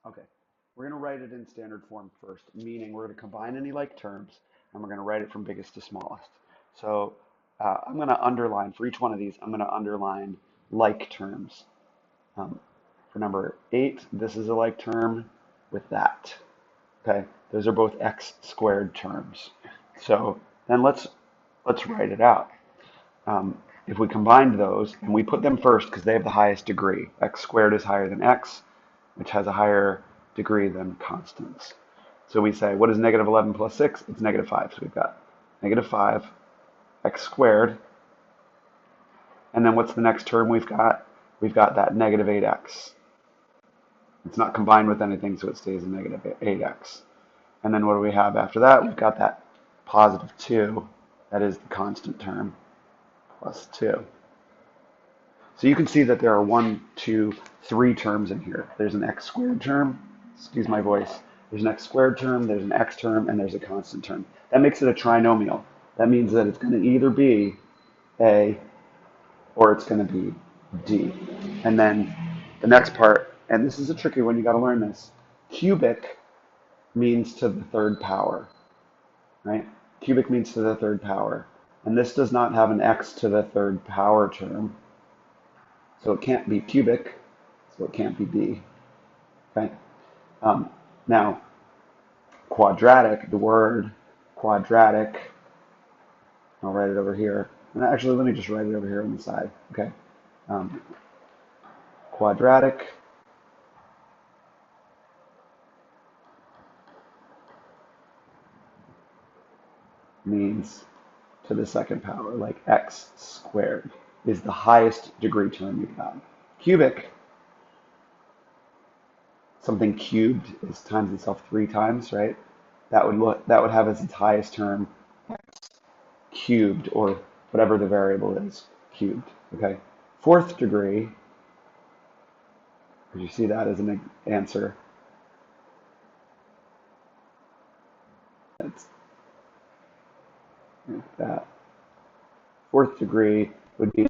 Okay, we're going to write it in standard form first, meaning we're going to combine any like terms and we're going to write it from biggest to smallest. So I'm going to underline, for each one of these, I'm going to underline like terms. Um, for number 8, this is a like term with that. Okay, those are both x squared terms. So then let's write it out. If we combined those and we put them first because they have the highest degree, x squared is higher than x, which has a higher degree than constants. So we say, what is negative 11 plus 6? It's negative 5. So we've got negative 5 x squared. And then what's the next term we've got? We've got that negative 8x. It's not combined with anything, so it stays a negative 8x. And then what do we have after that? We've got that positive 2. That is the constant term, plus 2. So you can see that there are 1, 2, 3 terms in here. There's an x squared term. Excuse my voice. There's an x squared term, there's an x term, and there's a constant term. That makes it a trinomial. That means that it's going to either be a or it's going to be d. And then the next part, and this is a tricky one, you got to learn this. Cubic means to the third power, right? Cubic means to the third power. And this does not have an x to the third power term. So it can't be cubic, so it can't be b. Okay. Now, quadratic, the word quadratic, I'll write it over here. And actually, let me just write it over here on the side. Okay. Um, Quadratic means to the second power, like x squared is the highest degree term you've got. Cubic, something cubed is times itself 3 times, right? That would have as its highest term cubed, or whatever the variable is, cubed. Okay. Fourth degree, because you see that as an answer, that's like that. Fourth degree would be